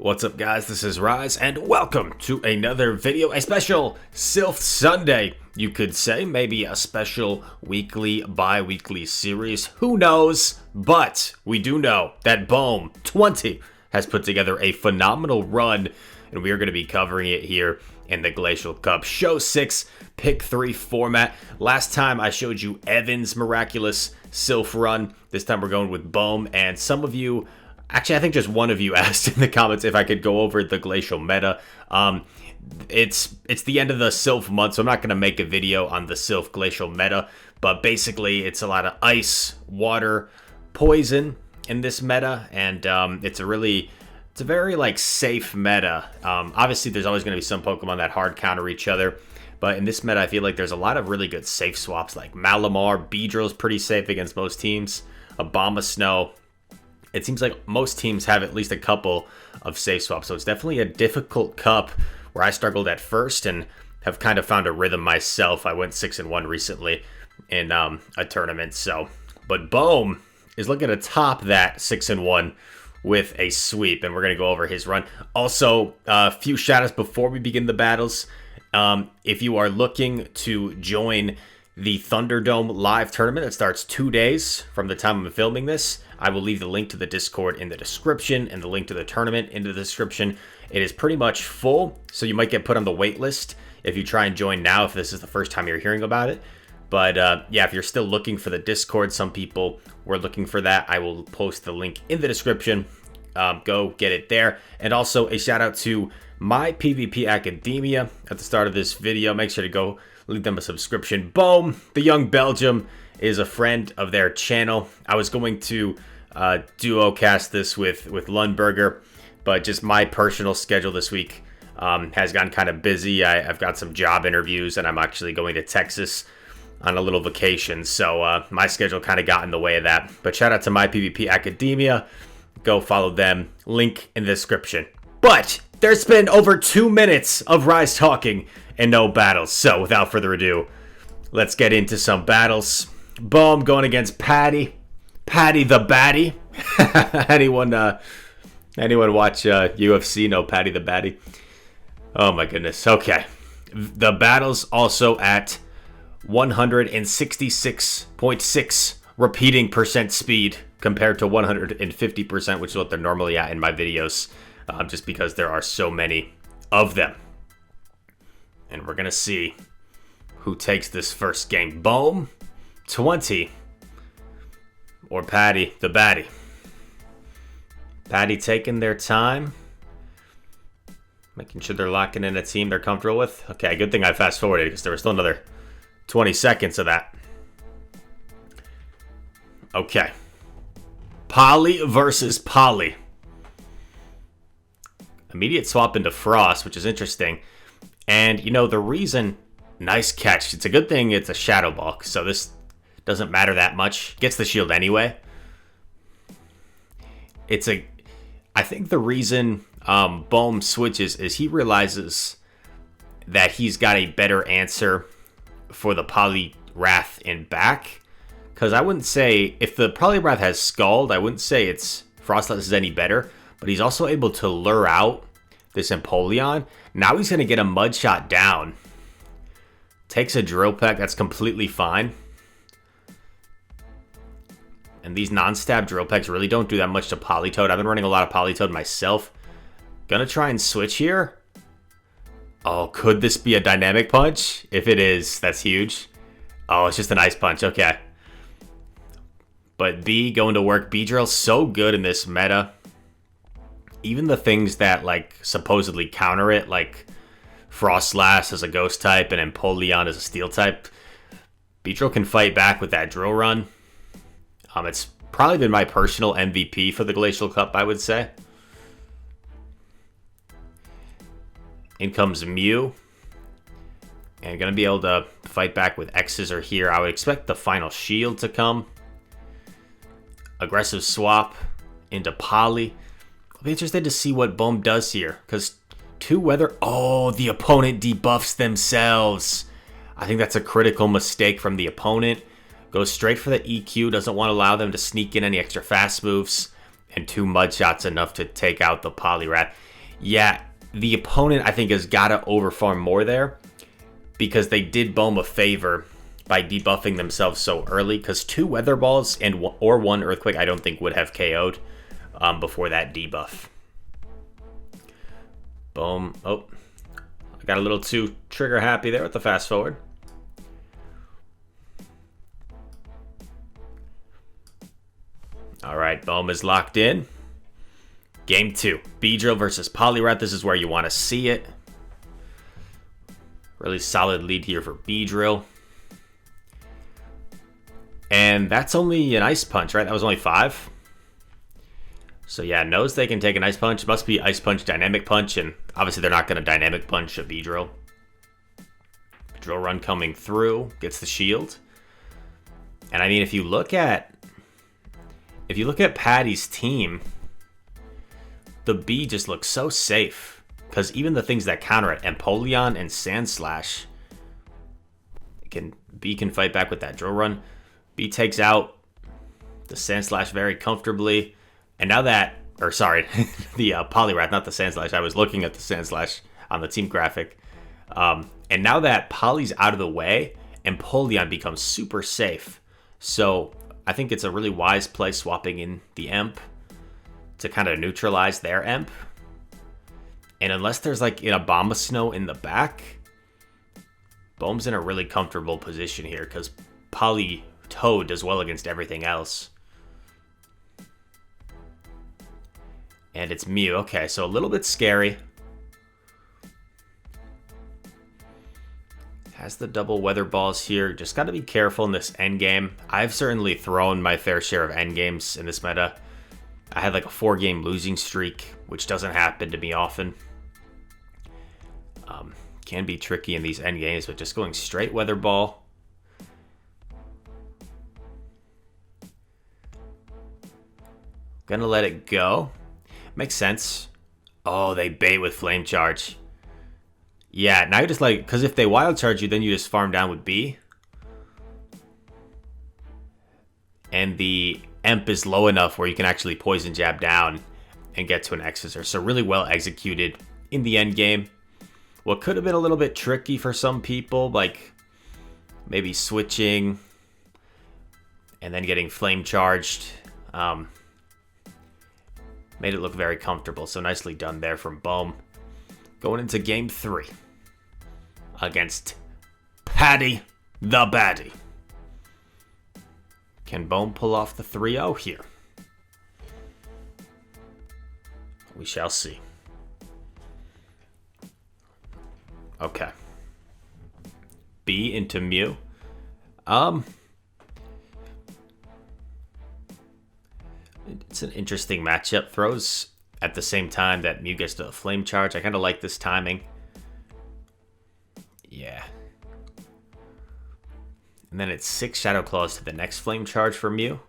What's up, guys? This is Rise, and welcome to another video, a special Silph Sunday, you could say, maybe a special weekly, bi-weekly series, who knows, but we do know that Boem 20 has put together a phenomenal run, and we are going to be covering it here in the Glacial Cup Show 6 Pick 3 format. Last time I showed you Evan's miraculous Silph run. This time we're going with Boem, and some of you, actually I think just one of you asked in the comments if I could go over the Glacial meta. It's the end of the Silph month, so I'm not going to make a video on the Silph Glacial meta, but basically it's a lot of ice, water, poison in this meta, and it's a very like safe meta. Obviously there's always going to be some Pokemon that hard counter each other, but in this meta I feel like there's a lot of really good safe swaps, like Malamar. Beedrill's pretty safe against most teams. Abomasnow. It seems like most teams have at least a couple of safe swaps, so it's definitely a difficult cup where I struggled at first and have kind of found a rhythm myself. I went 6-1 recently in a tournament, but Boem is looking to top that 6-1 with a sweep, and we're going to go over his run. Also, a few shout-outs before we begin the battles. If you are looking to join the Thunderdome live tournament that starts 2 days from the time I'm filming this, I will leave the link to the Discord in the description and the link to the tournament in the description. It is pretty much full, so you might get put on the wait list if you try and join now if this is the first time you're hearing about it. But yeah, if you're still looking for the Discord, some people were looking for that. I will post the link in the description. Go get it there. And also a shout out to My PvP Academia at the start of this video. Make sure to go leave them a subscription. Boem, the young Belgium, is a friend of their channel. I was going to duo cast this with Lundberger, but just my personal schedule this week has gotten kind of busy. I've got some job interviews, and I'm actually going to Texas on a little vacation, so my schedule kind of got in the way of that. But shout out to My PvP Academia. Go follow them. Link in the description. But there's been over 2 minutes of Rise talking and no battles, so without further ado, let's get into some battles. Boem going against Patty. Patty the Batty. anyone watch UFC know Patty the Batty? Oh my goodness. Okay. The battle's also at 166.6 repeating percent speed compared to 150%, which is what they're normally at in my videos, just because there are so many of them. And we're going to see who takes this first game. Boem 20 or Patty the Batty. Patty taking their time, making sure they're locking in a team they're comfortable with. Okay, good thing I fast forwarded because there was still another 20 seconds of that. Okay. Polly versus Polly. Immediate swap into Frost, which is interesting. And, you know, the reason... Nice catch. It's a good thing it's a Shadow Ball, so this doesn't matter that much. Gets the shield anyway. I think the reason Boem switches is he realizes that he's got a better answer for the Poliwrath in back. Because I wouldn't say, if the Poliwrath has Scald, I wouldn't say it's Frostless is any better. But he's also able to lure out this Empoleon. Now he's going to get a Mud Shot down. Takes a Drill Peck, that's completely fine. And these non-stab Drill Pecks really don't do that much to Politoed. I've been running a lot of Politoed myself. Gonna try and switch here. Oh, could this be a Dynamic Punch? If it is, that's huge. Oh, it's just an Ice Punch, okay. But B going to work. Beedrill's so good in this meta. Even the things that like supposedly counter it, like Frostlass as a Ghost type and Empoleon as a Steel type, Beedrill can fight back with that Drill Run. It's probably been my personal MVP for the Glacial Cup, I would say. In comes Mew. And going to be able to fight back with X-Scissor here. I would expect the final shield to come. Aggressive swap into Polly. I'll be interested to see what Boem does here, because 2 weather... Oh, the opponent debuffs themselves. I think that's a critical mistake from the opponent. Goes straight for the EQ, doesn't want to allow them to sneak in any extra fast moves, and 2 Mud Shots enough to take out the Poliwrath. Yeah, the opponent, I think, has got to overfarm more there because they did Boem a favor by debuffing themselves so early, because 2 Weather Balls or 1 Earthquake I don't think would have KO'd before that debuff. Boom. Oh, I got a little too trigger happy there with the fast forward. All right, Boem is locked in. Game 2, Beedrill versus Poliwrath. This is where you want to see it. Really solid lead here for Beedrill. And that's only an Ice Punch, right? That was only 5. So yeah, knows they can take an Ice Punch. Must be Ice Punch, Dynamic Punch, and obviously they're not going to Dynamic Punch a Beedrill. Drill Run coming through, gets the shield. And I mean, if you look at Patty's team, the B just looks so safe, because even the things that counter it, Empoleon and Sandslash, B can fight back with that Drill Run. B takes out the Sandslash very comfortably, and now that, or sorry, the Poliwrath, not the Sandslash. I was looking at the Sandslash on the team graphic, and now that Poly's out of the way, Empoleon becomes super safe. So I think it's a really wise play swapping in the Emp to kind of neutralize their Emp. And unless there's like an Abomasnow in the back, Boem's in a really comfortable position here because Toad does well against everything else. And it's Mew. Okay, so a little bit scary. Has the double Weather Balls here. Just got to be careful in this endgame. I've certainly thrown my fair share of endgames in this meta. I had like a 4-game losing streak, which doesn't happen to me often. Can be tricky in these endgames, but just going straight Weather Ball. Gonna let it go. Makes sense. Oh, they bait with Flame Charge. Yeah, now you're just like, because if they Wild Charge you, then you just farm down with B. And the Emp is low enough where you can actually Poison Jab down and get to an Exeter. So really well executed in the end game. What could have been a little bit tricky for some people, like maybe switching and then getting Flame Charged, made it look very comfortable. So nicely done there from Boem. Going into game 3 against Patty the Baddie. Can Boem pull off the 3-0 here? We shall see. Okay. B into Mew. It's an interesting matchup. Throws at the same time that Mew gets to a Flame Charge. I kind of like this timing. Yeah. And then it's 6 Shadow Claws to the next Flame Charge for Mew.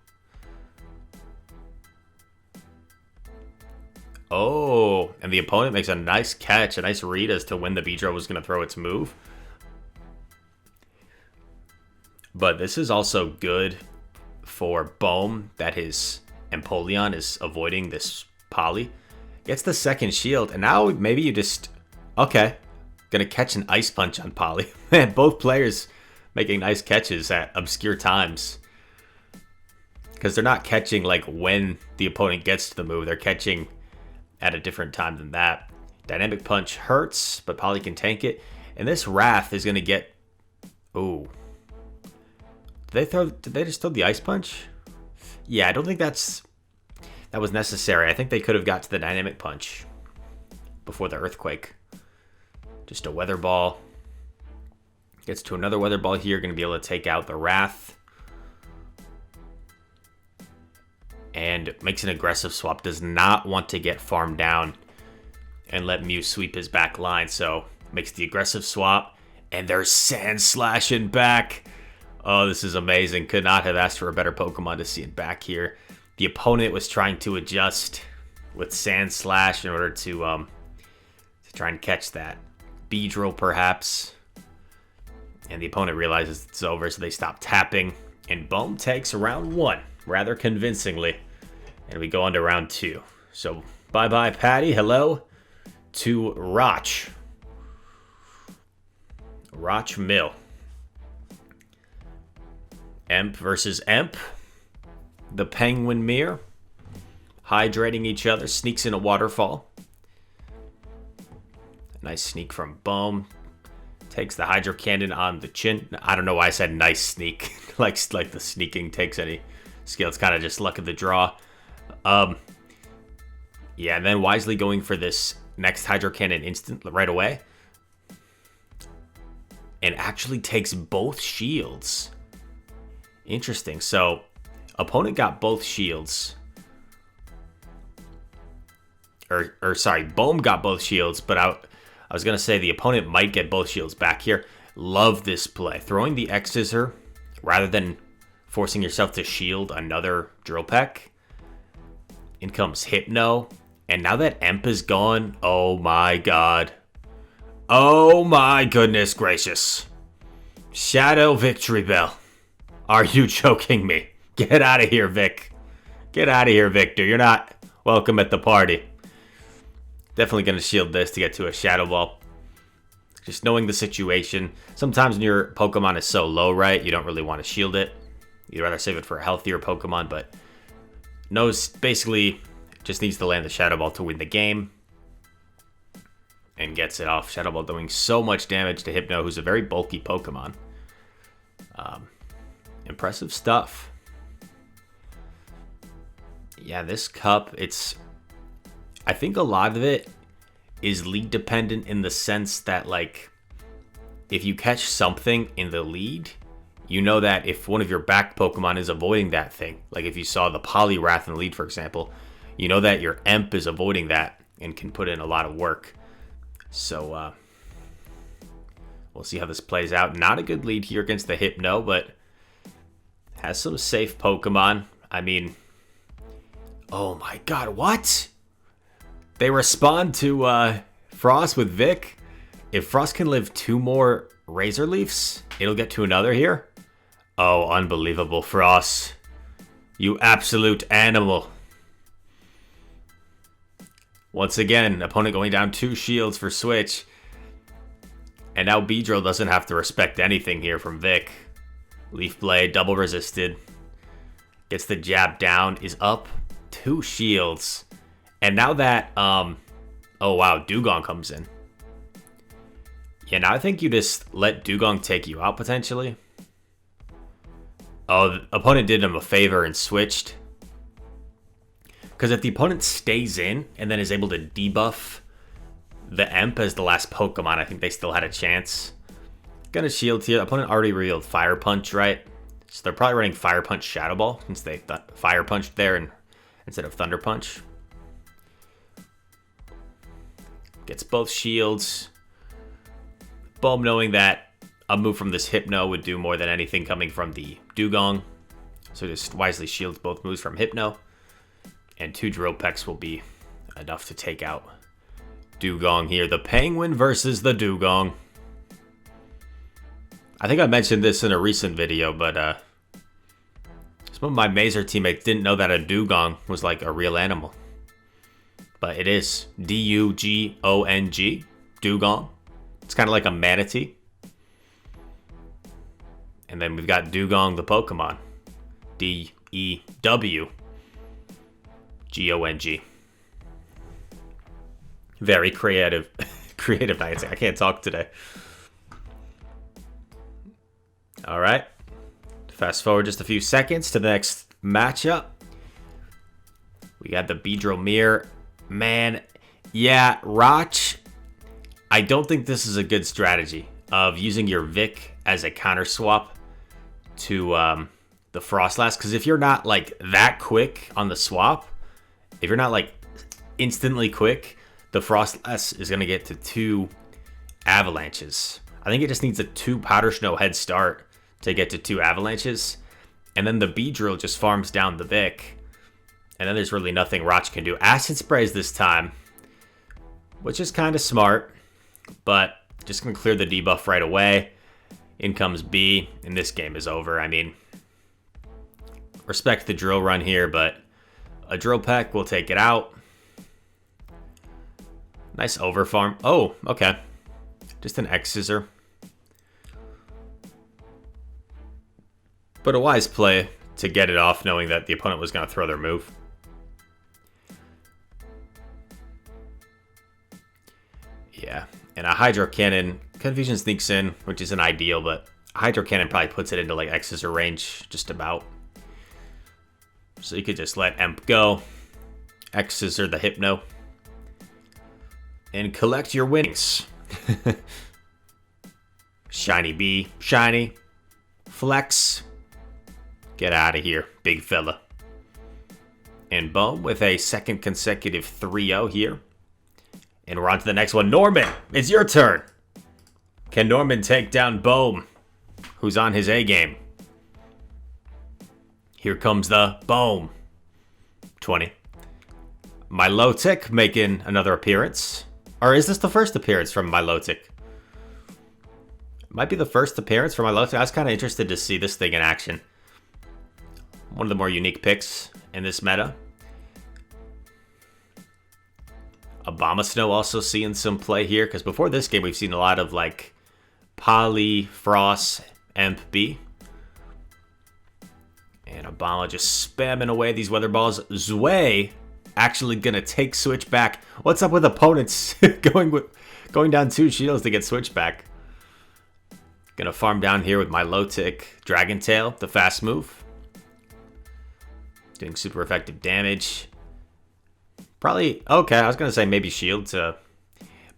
Oh, and the opponent makes a nice catch, a nice read as to when the Beedrill was going to throw its move. But this is also good for Boem that his Empoleon is avoiding this Poly. Gets the second shield, and now maybe you just... Okay, gonna catch an Ice Punch on Poly. Man, both players making nice catches at obscure times. Because they're not catching like when the opponent gets to the move, they're catching at a different time than that. Dynamic Punch hurts, but Poly can tank it. And this Wrath is gonna get... Ooh. Did they just throw the Ice Punch? Yeah, I don't think that was necessary. I think they could have got to the Dynamic Punch before the Earthquake. Just a Weather Ball. Gets to another Weather Ball here. Going to be able to take out the Wrath. And makes an aggressive swap. Does not want to get farmed down and let Mew sweep his back line. So makes the aggressive swap. And there's Sandslash in back. Oh, this is amazing. Could not have asked for a better Pokemon to see it back here. The opponent was trying to adjust with Sandslash in order to try and catch that Beedrill, perhaps. And the opponent realizes it's over, so they stop tapping. And Boem takes round 1 rather convincingly. And we go on to round 2. So bye-bye, Patty. Hello. to Roch. Roch Mill. Emp versus Emp. The Penguin Mirror. Hydrating each other. Sneaks in a waterfall. Nice sneak from Boem. Takes the Hydro Cannon on the chin. I don't know why I said nice sneak. like the sneaking takes any skill. It's kind of just luck of the draw. Yeah, and then wisely going for this next Hydro Cannon instant right away. And actually takes both shields. Interesting. So, opponent got both shields. Or sorry, Boem got both shields, but I was going to say the opponent might get both shields back here. Love this play. Throwing the X-Scissor rather than forcing yourself to shield another Drill Peck. In comes Hypno. And now that Emp is gone, oh my god. Oh my goodness gracious. Shadow Victory Bell. Are you choking me? Get out of here, Vic. Get out of here, Victor. You're not welcome at the party. Definitely going to shield this to get to a Shadow Ball. Just knowing the situation. Sometimes when your Pokemon is so low, right, you don't really want to shield it. You'd rather save it for a healthier Pokemon, but knows basically just needs to land the Shadow Ball to win the game. And gets it off. Shadow Ball doing so much damage to Hypno, who's a very bulky Pokemon. Impressive stuff. Yeah, this cup, I think a lot of it is lead dependent in the sense that, like, if you catch something in the lead, you know that if one of your back Pokemon is avoiding that thing, like if you saw the Poliwrath in the lead, for example, you know that your Emp is avoiding that and can put in a lot of work. So, we'll see how this plays out. Not a good lead here against the Hypno, but has some safe Pokemon. I mean, oh my god, what? They respond to Frost with Vic. If Frost can live 2 more Razor Leafs, it'll get to another here. Oh, unbelievable, Frost. You absolute animal. Once again, opponent going down 2 shields for switch. And now Beedrill doesn't have to respect anything here from Vic. Leaf Blade, double resisted. Gets the jab down, is up 2 shields. And now that, oh wow, Dugong comes in. Yeah, now I think you just let Dugong take you out potentially. Oh, the opponent did him a favor and switched. Because if the opponent stays in and then is able to debuff the Emp as the last Pokemon, I think they still had a chance. Gonna shield here. Opponent already revealed Fire Punch, right? So they're probably running Fire Punch Shadow Ball since they Fire Punched there instead of Thunder Punch. Gets both shields. Boem knowing that a move from this Hypno would do more than anything coming from the Dugong. So just wisely shields both moves from Hypno. And 2 Drill Pecks will be enough to take out Dugong here. The Penguin versus the Dugong. I think I mentioned this in a recent video, but some of my Mazer teammates didn't know that a Dugong was like a real animal. But it is. D-U-G-O-N-G. Dugong. It's kind of like a manatee. And then we've got Dugong the Pokemon. D-E-W-G-O-N-G. Very creative. Creative Niantic. I can't talk today. Alright. Fast forward just a few seconds to the next matchup. We got the Beedrill Mirror. Man, yeah, Roch, I don't think this is a good strategy of using your Vic as a counter swap to the Frostlass. Because if you're not like that quick on the swap, if you're not like instantly quick, the Frostlass is going to get to 2 Avalanches. I think it just needs a 2 Powder Snow head start to get to 2 Avalanches. And then the Beedrill just farms down the Vic. And then there's really nothing Roch can do. Acid Sprays this time, which is kind of smart, but just going to clear the debuff right away. In comes B, and this game is over. I mean, respect the drill run here, but a Drill Peck will take it out. Nice overfarm. Oh, okay. Just an X-Scissor. But a wise play to get it off knowing that the opponent was going to throw their move. Yeah, and a Hydro Cannon, Confusion sneaks in, which isn't ideal, but a Hydro Cannon probably puts it into like X-Scissor range, just about. So you could just let Emp go, X-Scissor the Hypno, and collect your winnings. Shiny B, shiny, flex, get out of here, big fella. And Boem with a second consecutive 3-0 here. And we're on to the next one. Norman, it's your turn. Can Norman take down Boem, who's on his A game? Here comes the Boem. 20. Milotic making another appearance. Or is this the first appearance from Milotic? Might be the first appearance from Milotic. I was kind of interested to see this thing in action. One of the more unique picks in this meta. Abomasnow also seeing some play here, because before this game we've seen a lot of like Poly, Frost, Emp B. And Obama just spamming away these weather balls. Zwei actually gonna take switchback. What's up with opponents going down 2 shields to get switchback? Gonna farm down here with Milotic Dragon Tail, the fast move. Doing super effective damage. Probably, okay, I was going to say maybe shield to...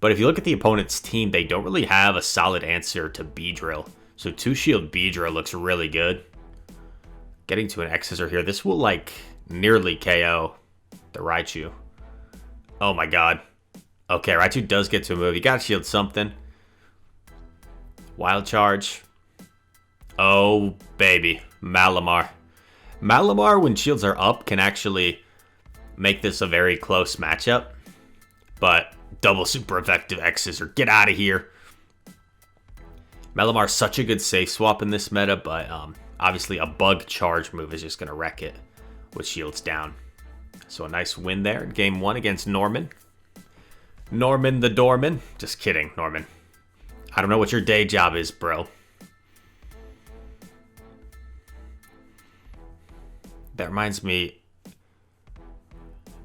But if you look at the opponent's team, they don't really have a solid answer to Beedrill. So 2-shield Beedrill looks really good. Getting to an X-Scissor here. This will, like, nearly KO the Raichu. Oh my god. Okay, Raichu does get to a move. You gotta shield something. Wild Charge. Oh, baby. Malamar. Malamar, when shields are up, can actually make this a very close matchup. But double super effective X-Scissor. Get out of here. Malamar's such a good safe swap in this meta, but obviously a bug charge move is just going to wreck it with shields down. So a nice win there in game 1 against Norman. Norman the Doorman. Just kidding, Norman. I don't know what your day job is, bro. That reminds me...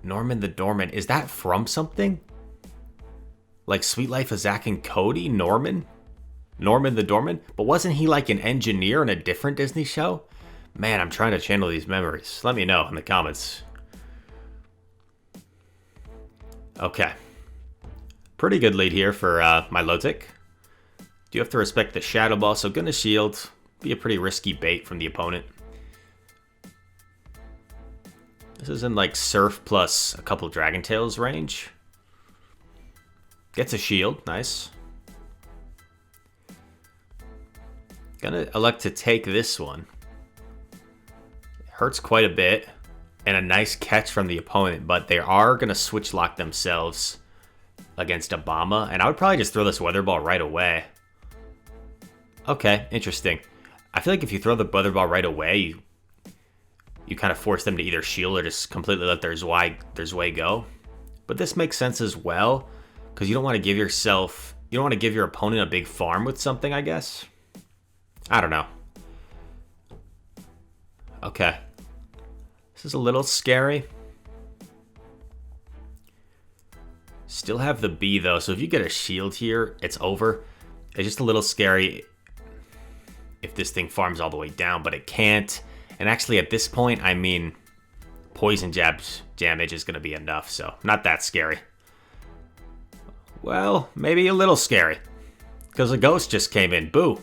Norman the Doorman. Is that from something? Like Sweet Life of Zack and Cody? Norman? Norman the Doorman? But wasn't he like an engineer in a different Disney show? Man, I'm trying to channel these memories. Let me know in the comments. Okay. Pretty good lead here for Milotic. Do have to respect the Shadow Ball, so gonna shield. Be a pretty risky bait from the opponent. This is in like Surf plus a couple Dragon Tails range. Gets a shield, nice. Gonna elect to take this one. Hurts quite a bit. And a nice catch from the opponent, but they are gonna switch lock themselves against Obama. And I would probably just throw this Weather Ball right away. Okay, interesting. I feel like if you throw the Weather Ball right away, you kind of force them to either shield or just completely let their Zwei go. But this makes sense as well, because you don't want to give yourself... You don't want to give your opponent a big farm with something, I guess. I don't know. Okay. This is a little scary. Still have the B, though, so if you get a shield here, it's over. It's just a little scary if this thing farms all the way down, but it can't. And actually, at this point, I mean, Poison Jab's damage is going to be enough, so not that scary. Well, maybe a little scary, because a Ghost just came in. Boo.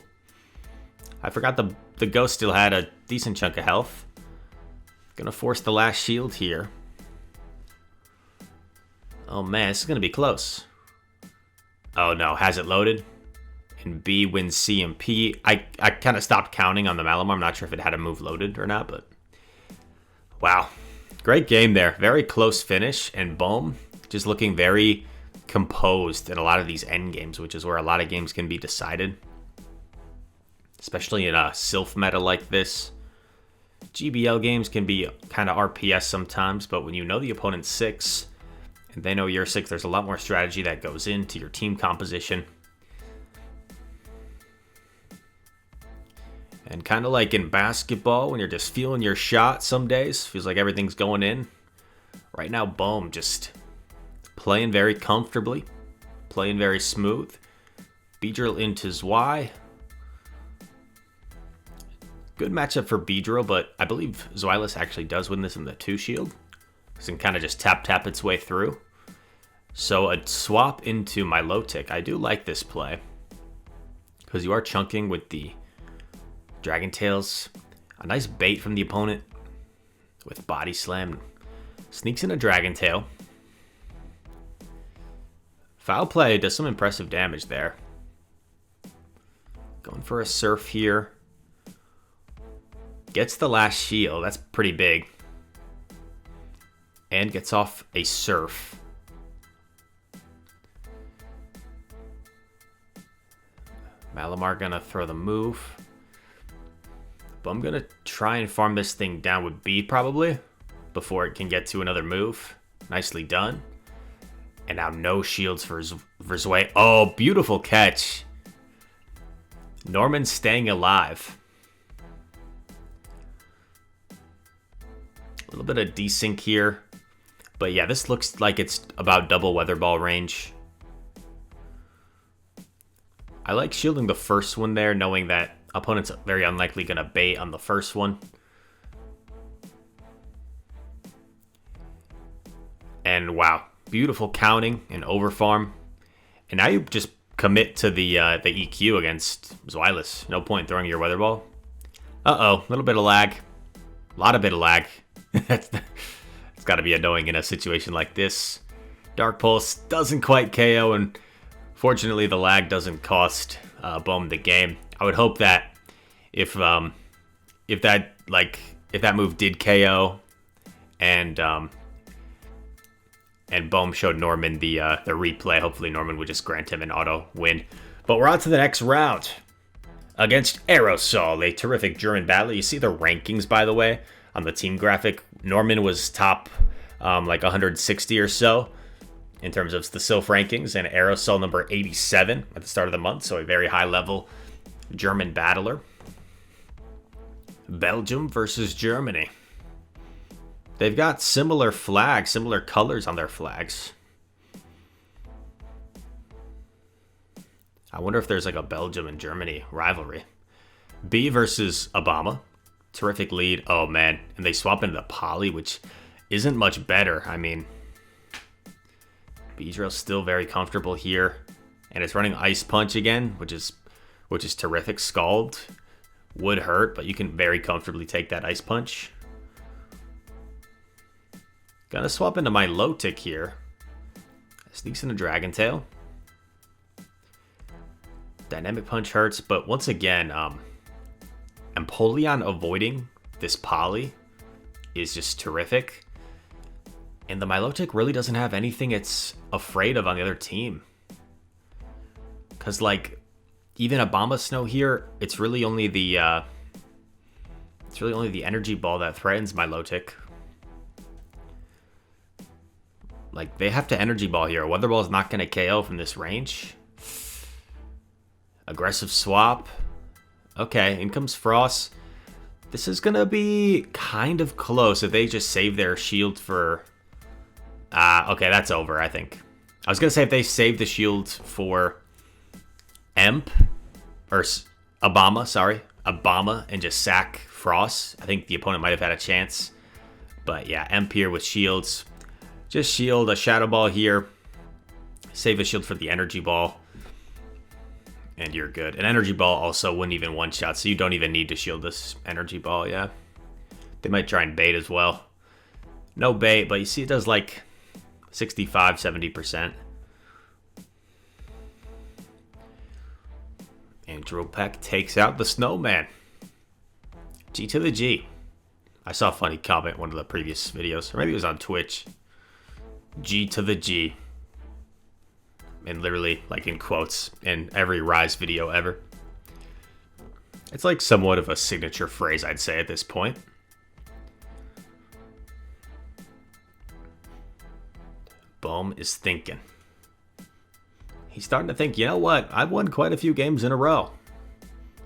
I forgot the Ghost still had a decent chunk of health. Gonna force the last shield here. Oh man, this is gonna be close. Oh no, has it loaded? And B wins C and P. I kind of stopped counting on the Malamar. I'm not sure if it had a move loaded or not, but... Wow. Great game there. Very close finish. And Boem just looking very composed in a lot of these end games, which is where a lot of games can be decided. Especially in a Silph meta like this. GBL games can be kind of RPS sometimes, but when you know the opponent's 6 And they know you're sick. There's a lot more strategy that goes into your team composition. And kind of like in basketball, when you're just feeling your shot some days, feels like everything's going in. Right now, Boem just playing very comfortably, playing very smooth. Beedrill into Zwei. Good matchup for Beedrill, but I believe Zweilous actually does win this in the 2 shield. So it can kind of just tap its way through. So a swap into Milotic. I do like this play, because you are chunking with the Dragon Tails. A nice bait from the opponent with Body Slam. Sneaks in a Dragon Tail. Foul play does some impressive damage there. Going for a Surf here. Gets the last shield. That's pretty big. And gets off a Surf. Malamar gonna throw the move. But I'm going to try and farm this thing down with B probably before it can get to another move. Nicely done. And now no shields for Zwei. Oh, beautiful catch. Norman staying alive. A little bit of desync here. But yeah, this looks like it's about double Weather Ball range. I like shielding the first one there, knowing that opponent's very unlikely going to bait on the first one. And wow, beautiful counting and overfarm. And now you just commit to the EQ against Zweilous. No point throwing your Weather Ball. Uh-oh, a little bit of lag. A lot of bit of lag. It's got to be annoying in a situation like this. Dark Pulse doesn't quite KO, and fortunately the lag doesn't cost Boem the game. I would hope that if that move did KO and Boem showed Norman the replay, hopefully Norman would just grant him an auto win. But we're on to the next round against Aerosol, a terrific German battler. You see the rankings, by the way, on the team graphic. Norman was top like 160 or so in terms of the Silph rankings, and Aerosol number 87 at the start of the month, so a very high level German battler. Belgium versus Germany. They've got similar flags, similar colors on their flags. I wonder if there's like a Belgium and Germany rivalry. B versus Obama. Terrific lead. Oh man, and they swap into the Poly, which isn't much better. I mean, Beedrill's still very comfortable here, and it's running Ice Punch again, which is terrific. Scald would hurt, but you can very comfortably take that Ice Punch. Gonna swap into my Milotic here. Sneaks in a Dragon Tail. Dynamic Punch hurts, but once again, Empoleon avoiding this Poly is just terrific. And the Milotic really doesn't have anything it's afraid of on the other team. Because, like, even Abomasnow here, it's really only the Energy Ball that threatens Milotic. Like, they have to Energy Ball here. Weather Ball is not going to KO from this range. Aggressive swap. Okay, in comes Frost. This is going to be kind of close if they just save their shield for... okay, that's over, I think. I was going to say if they save the shield for Emp, or Obama, and just sack Frost, I think the opponent might have had a chance. But yeah, Emp here with shields. Just shield a Shadow Ball here. Save a shield for the Energy Ball. And you're good. An Energy Ball also wouldn't even one-shot, so you don't even need to shield this Energy Ball, yeah. They might try and bait as well. No bait, but you see it does like 65, 70%. And Drillpeck takes out the Snowman. G to the G. I saw a funny comment in one of the previous videos, or maybe it was on Twitch. G to the G. And literally, like in quotes, in every Rise video ever. It's like somewhat of a signature phrase, I'd say, at this point. Boem is thinking. He's starting to think, you know what? I've won quite a few games in a row.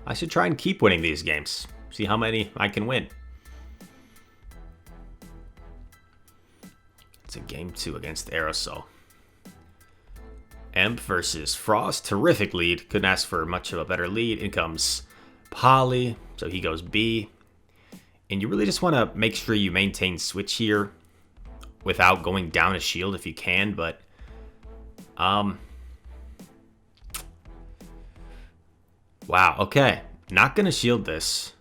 I should try and keep winning these games. See how many I can win. It's a game 2 against Aerosol. Emp versus Frost. Terrific lead. Couldn't ask for much of a better lead. In comes Poly. So he goes B. And you really just want to make sure you maintain switch here without going down a shield if you can. But wow, okay. Not going to shield this.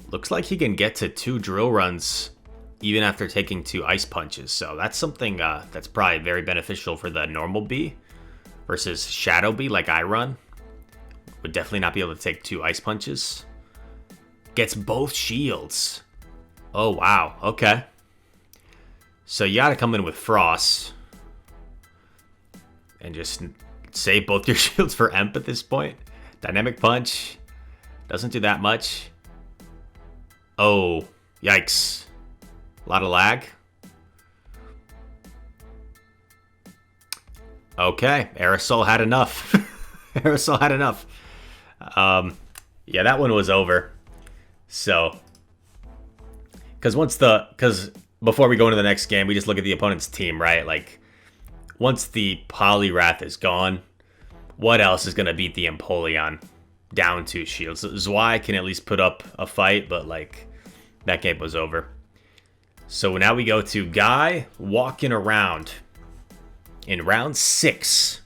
Looks like he can get to 2 drill runs even after taking 2 ice punches. So that's something that's probably very beneficial for the normal B versus Shadow B like I run. Would definitely not be able to take 2 ice punches. Gets both shields. Oh, wow. Okay. So you got to come in with Frost and just save both your shields for Emp at this point. Dynamic Punch doesn't do that much. Oh, yikes. A lot of lag. Okay, Aerosol had enough. Aerosol had enough. Yeah, that one was over. So, because before we go into the next game, we just look at the opponent's team, right? Like, once the Poliwrath is gone, what else is going to beat the Empoleon down 2 shields? Zwei can at least put up a fight, but, like, that game was over. So now we go to Guy walking around in round 6.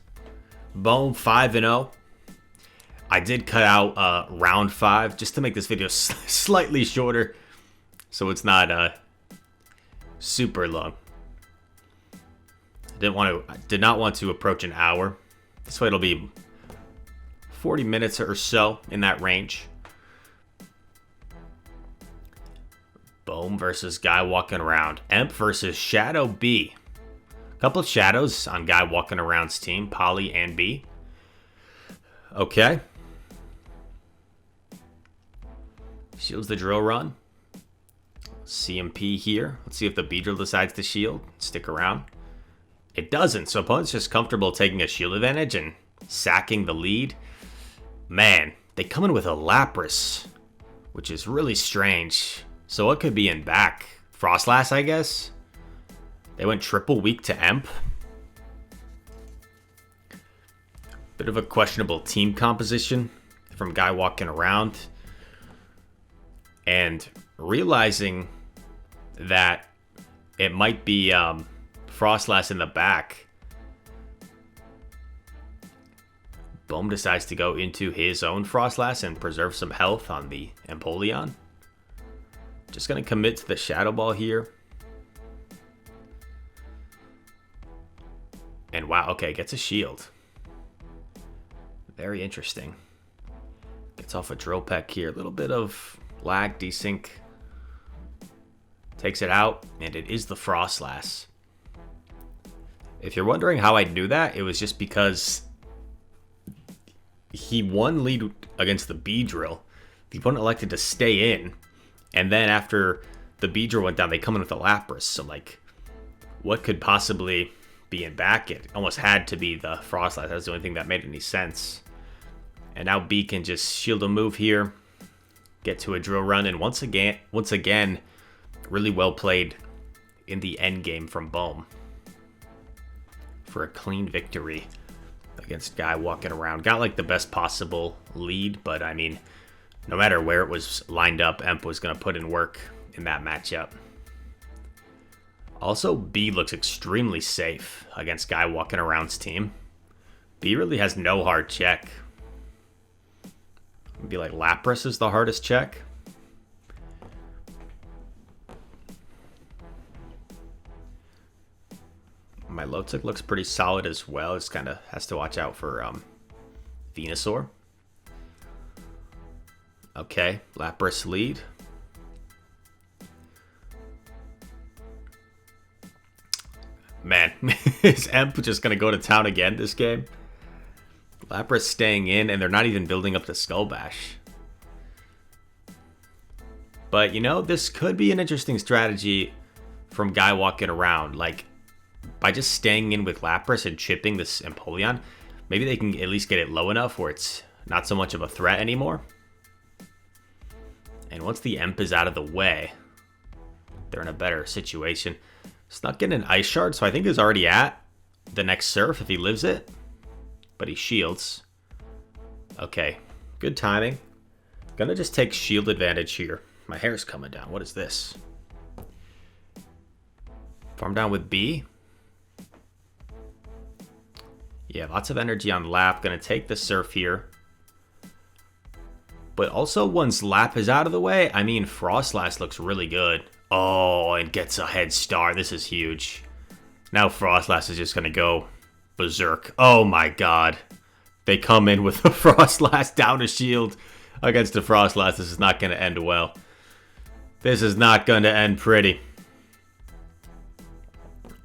Boem 5-0. I did cut out round 5 just to make this video slightly shorter, so it's not super long. I did not want to approach an hour. This way it'll be 40 minutes or so, in that range. Boem versus Guy walking around. Emp versus Shadow B. A couple of shadows on Guy walking around's team, Poly and B. Okay. Shields the drill run. CMP here. Let's see if the B-drill decides to shield. Stick around. It doesn't, so opponent's just comfortable taking a shield advantage and sacking the lead. Man, they come in with a Lapras, which is really strange. So what could be in back? Frostlass, I guess? They went triple weak to Emp. Bit of a questionable team composition from Guy walking around. And realizing that it might be Frostlass in the back, Boem decides to go into his own Frostlass and preserve some health on the Empoleon. Just going to commit to the Shadow Ball here. And wow, okay, gets a shield. Very interesting. Gets off a Drill Peck here. A little bit of lag, desync. Takes it out, and it is the Frostlass. If you're wondering how I knew that, it was just because he won lead against the B-Drill. The opponent elected to stay in, and then after the B-Drill went down, they come in with a Lapras. So, like, what could possibly be in back? It almost had to be the Frostlass. That's the only thing that made any sense. And now B can just shield a move here, get to a drill run, and once again, really well played in the end game from Boem for a clean victory against Guy walking around. Got like the best possible lead, but I mean, no matter where it was lined up, Emp was going to put in work in that matchup. Also, B looks extremely safe against Guy walking around's team. B really has no hard check. It'd be like Lapras is the hardest check. Milotic looks pretty solid as well. Just kind of has to watch out for Venusaur. Okay, Lapras lead. Man, is Emp just going to go to town again this game? Lapras staying in, and they're not even building up the Skull Bash. But, you know, this could be an interesting strategy from Guy walking around. Like, by just staying in with Lapras and chipping this Empoleon, maybe they can at least get it low enough where it's not so much of a threat anymore. And once the Emp is out of the way, they're in a better situation. Snuck in an Ice Shard, so I think he's already at the next Surf if he lives it. But he shields. Okay, good timing. Gonna just take shield advantage here. My hair's coming down. What is this? Farm down with B. Yeah, lots of energy on Lap. Gonna take the Surf here. But also, once Lap is out of the way, I mean, Frostlass looks really good. Oh, and gets a head start. This is huge. Now Frostlass is just going to go berserk. Oh my god. They come in with a Frostlass down a shield against the Frostlass. This is not going to end well. This is not going to end pretty.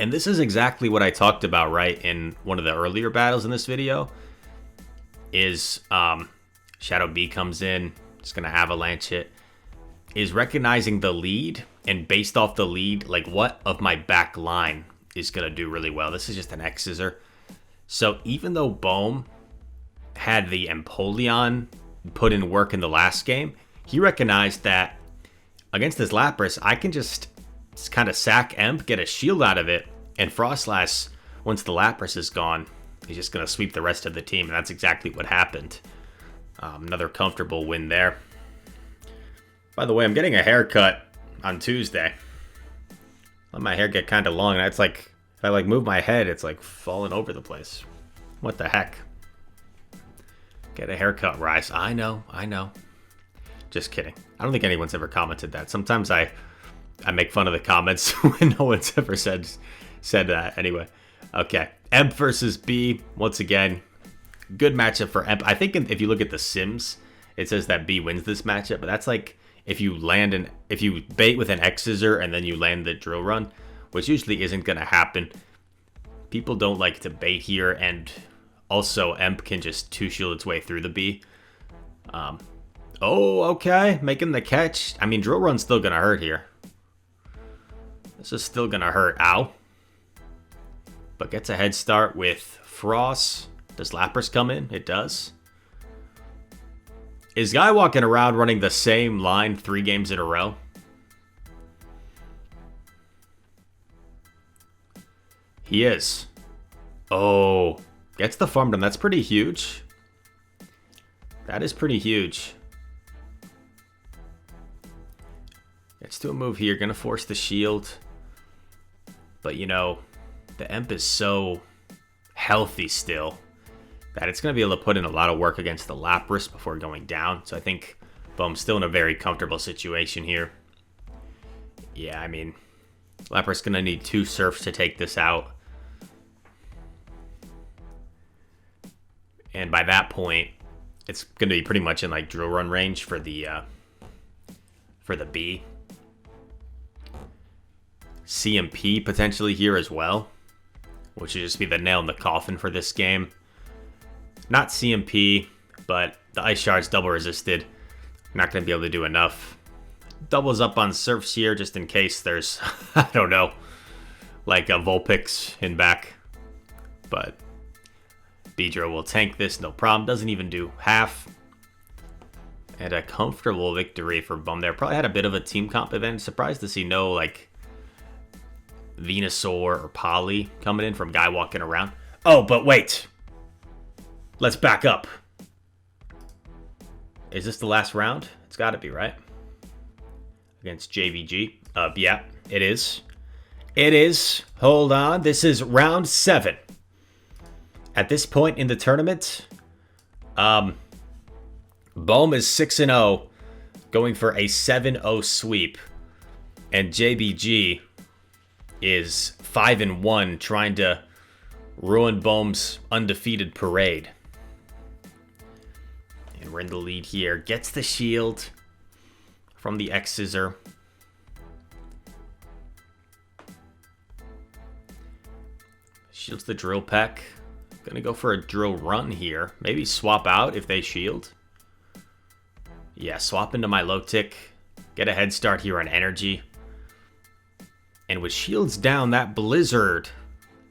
And this is exactly what I talked about, right, in one of the earlier battles in this video. Is, Shadow B comes in, just going to avalanche it. Is recognizing the lead, and based off the lead, like what of my back line is going to do really well. This is just an X-Scissor. So even though Boem had the Empoleon put in work in the last game, he recognized that against this Lapras, I can just kind of sack Emp, get a shield out of it, and Frostlass, once the Lapras is gone, he's just going to sweep the rest of the team, and that's exactly what happened. Another comfortable win there. By the way, I'm getting a haircut on Tuesday. Let my hair get kind of long, and it's like, if I like move my head, it's like falling over the place. What the heck? Get a haircut, Rise. I know. Just kidding. I don't think anyone's ever commented that. Sometimes I make fun of the comments when no one's ever said that. Anyway, okay. Emp versus B. Once again, good matchup for Emp. I think if you look at the Sims, it says that B wins this matchup, but that's like if you bait with an X-Scissor and then you land the Drill Run, which usually isn't going to happen. People don't like to bait here, and also Emp can just 2-shield its way through the B. Oh, okay, making the catch. I mean, Drill Run's still going to hurt here. This is still going to hurt. Ow. But gets a head start with Frost. Does Lapras come in? It does. Is Guy walking around running the same line 3 games in a row? He is. Oh, gets the farm done. That's pretty huge. That is pretty huge. Gets to a move here. Gonna force the shield. But, you know, the Emp is so healthy still that it's going to be able to put in a lot of work against the Lapras before going down. So I think Boem's still in a very comfortable situation here. Yeah, I mean, Lapras going to need 2 Surfs to take this out. And by that point, it's going to be pretty much in like Drill Run range for the B. CMP potentially here as well, which would just be the nail in the coffin for this game. Not CMP, but the Ice Shard's double resisted. Not going to be able to do enough. Doubles up on Surfs here just in case there's, I don't know, like a Vulpix in back. But Beedrill will tank this, no problem. Doesn't even do half. And a comfortable victory for Boem there. Probably had a bit of a team comp event. Surprised to see no, like, Venusaur or Polly coming in from Guy walking around. Oh, but wait. Let's back up. Is this the last round? It's got to be, right? Against JVG. Yeah, it is. It is. Hold on. This is round 7. At this point in the tournament, Boem is 6-0, going for a 7-0 sweep. And JBG is 5-1, trying to ruin Boem's undefeated parade. And we're in the lead here. Gets the shield from the X-Scissor. Shields the Drill Peck. Gonna go for a Drill Run here. Maybe swap out if they shield. Yeah, swap into Milotic. Get a head start here on energy. And with shields down, that Blizzard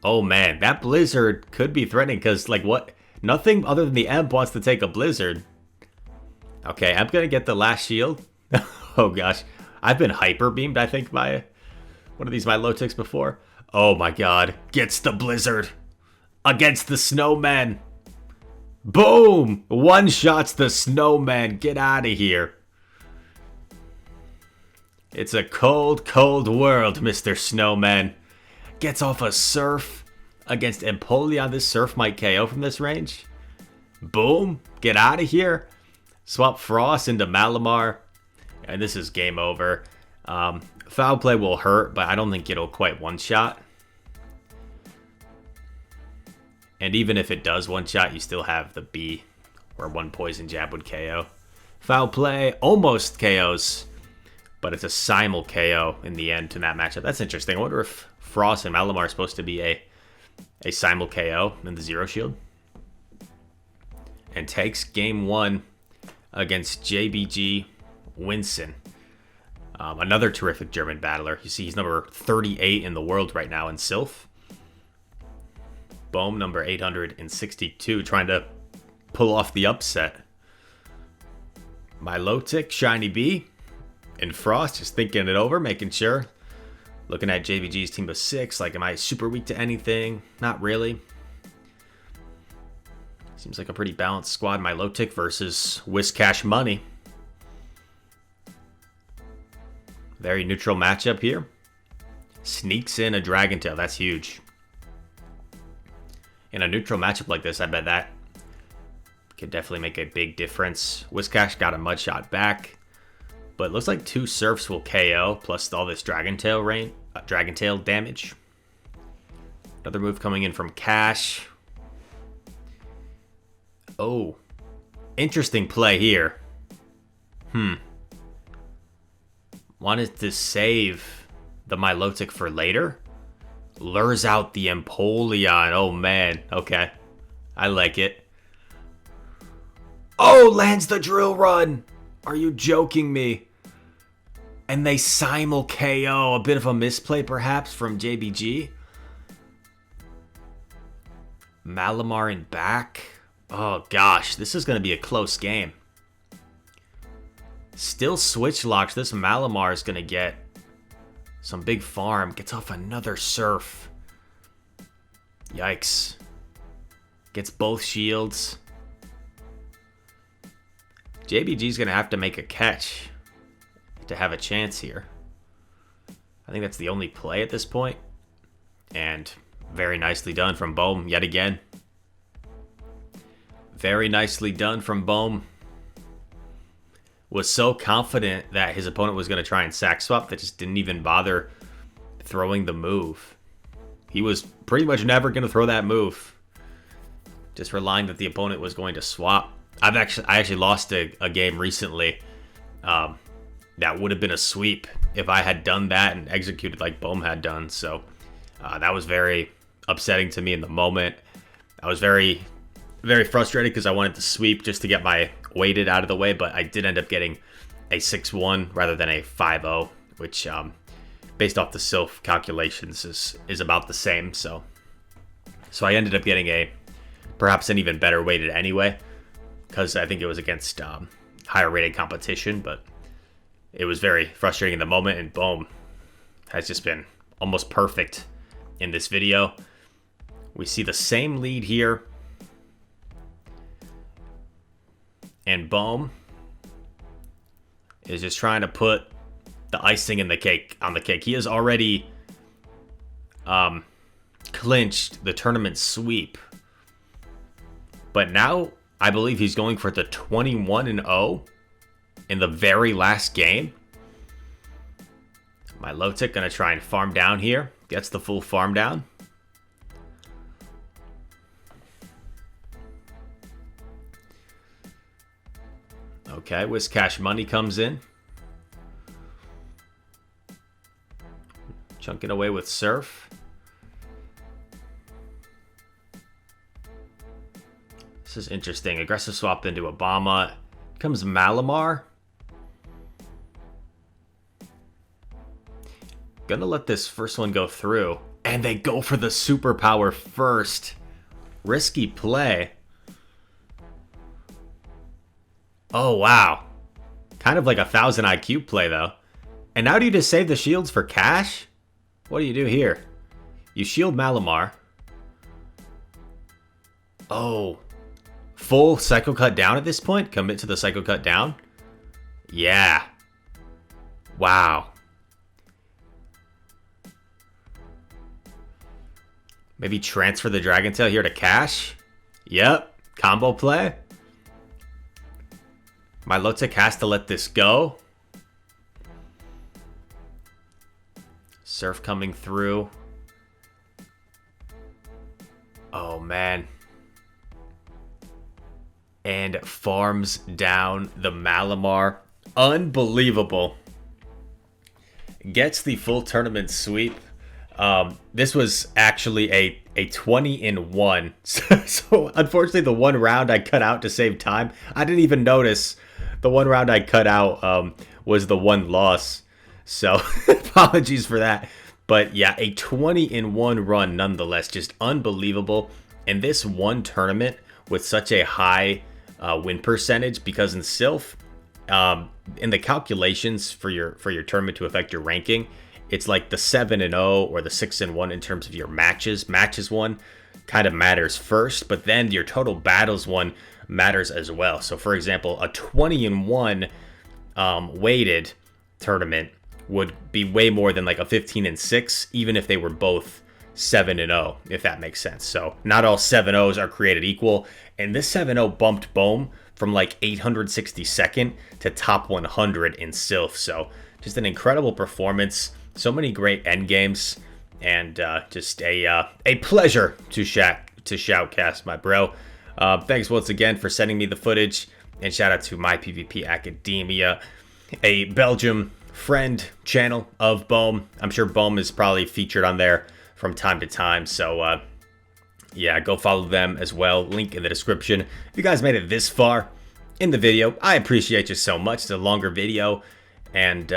Oh man, that Blizzard could be threatening because, like, what? Nothing other than the Emp wants to take a Blizzard. Okay, I'm gonna get the last shield. Oh gosh. I've been hyper beamed, I think, by one of these Milotics before. Oh my god. Gets the Blizzard. Against the Snowman. Boom! One shots the Snowman. Get out of here. It's a cold, cold world, Mr. Snowman. Gets off a Surf against Empoleon. This Surf might KO from this range. Boom. Get out of here. Swap Frost into Malamar. And this is game over. Foul play will hurt, but I don't think it'll quite one-shot. And even if it does one-shot, you still have the B, where one poison jab would KO. Foul play almost KOs, but it's a simul KO in the end to that matchup. That's interesting. I wonder if Frost and Malamar are supposed to be a simul KO in the Zero Shield. And takes game 1 against JBG Winston. Another terrific German battler. You see he's number 38 in the world right now in Silph. Boem number 862, trying to pull off the upset. Milotic, Shiny B, and Frost just thinking it over, making sure. Looking at JVG's team of 6, like, am I super weak to anything? Not really. Seems like a pretty balanced squad. Milotic versus Whiscash Money. Very neutral matchup here. Sneaks in a Dragon Tail. That's huge. In a neutral matchup like this, I bet that could definitely make a big difference. Whiscash got a Mud Shot back, but it looks like 2 Surfs will KO, plus all this Dragon Tail damage. Another move coming in from Cash. Oh, interesting play here. Wanted to save the Milotic for later. Lures out the Empoleon. Oh, man. Okay. I like it. Oh, lands the Drill Run. Are you joking me? And they simul KO. A bit of a misplay, perhaps, from JBG. Malamar in back. Oh, gosh. This is going to be a close game. Still switch locks. This Malamar is going to get some big farm. Gets off another Surf. Yikes. Gets both shields. JBG's going to have to make a catch to have a chance here. I think that's the only play at this point. And very nicely done from Boem yet again. Very nicely done from Boem. Was so confident that his opponent was going to try and sack swap that just didn't even bother throwing the move. He was pretty much never going to throw that move. Just relying that the opponent was going to swap. I actually lost a game recently that would have been a sweep if I had done that and executed like Boem had done. So that was very upsetting to me in the moment. I was very, very frustrated because I wanted to sweep just to get my weighted out of the way, but I did end up getting a 6-1 rather than a 5-0, which based off the Silph calculations is about the same. So I ended up getting perhaps an even better weighted anyway, because I think it was against higher rated competition, but it was very frustrating in the moment, and Boem has just been almost perfect in this video. We see the same lead here, and Boem is just trying to put the icing in the cake on the cake. He has already clinched the tournament sweep, but now I believe he's going for the 21-0 in the very last game. Milotic gonna try and farm down here. Gets the full farm down. Okay, Whiscash Money comes in. Chunking away with Surf. This is interesting. Aggressive swap into Obama. Comes Malamar. Gonna let this first one go through. And they go for the superpower first. Risky play. Oh, wow. Kind of like a 1,000 IQ play, though. And now do you just save the shields for cash? What do you do here? You shield Malamar. Oh. Full Psycho Cut down at this point? Commit to the Psycho Cut down? Yeah. Wow. Maybe transfer the Dragon Tail here to cash? Yep. Combo play. Milotic has to let this go. Surf coming through. Oh, man. And farms down the Malamar. Unbelievable. Gets the full tournament sweep. This was actually a 20-in-1. So unfortunately, the one round I cut out to save time, I didn't even notice the one round I cut out was the one loss. So apologies for that. But yeah, a 20-in-1 run nonetheless. Just unbelievable. And this one tournament with such a high win percentage, because in Silph, in the calculations for your tournament to affect your ranking, it's like the 7-0 or the 6-1 in terms of your matches. Matches one kind of matters first, but then your total battles one matters as well. So for example, a 20-in-1 weighted tournament would be way more than like a 15-in-6, even if they were both 7-0, if that makes sense. So not all 7-0s are created equal. And this 7-0 bumped Boem from like 862nd to top 100 in Silph. So just an incredible performance. So many great end games, and just a pleasure to shoutcast, my bro. Thanks once again for sending me the footage, and shout out to My PvP Academia, a Belgium friend channel of Boem. I'm sure Boem is probably featured on there from time to time. So yeah, go follow them as well. Link in the description. If you guys made it this far in the video, I appreciate you so much. It's a longer video, and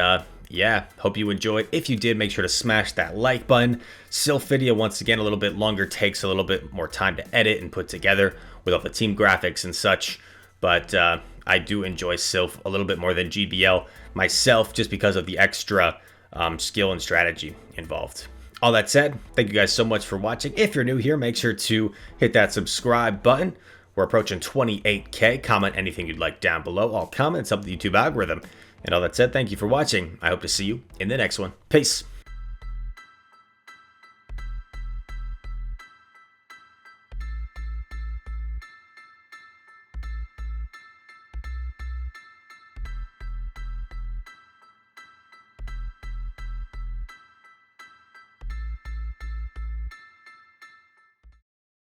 yeah, hope you enjoyed. If you did, make sure to smash that like button. Silph video, once again, a little bit longer, takes a little bit more time to edit and put together with all the team graphics and such. But I do enjoy Silph a little bit more than GBL myself, just because of the extra skill and strategy involved. All that said, thank you guys so much for watching. If you're new here, make sure to hit that subscribe button. We're approaching 28K. Comment anything you'd like down below. All comments help the YouTube algorithm. And all that said, thank you for watching. I hope to see you in the next one. Peace.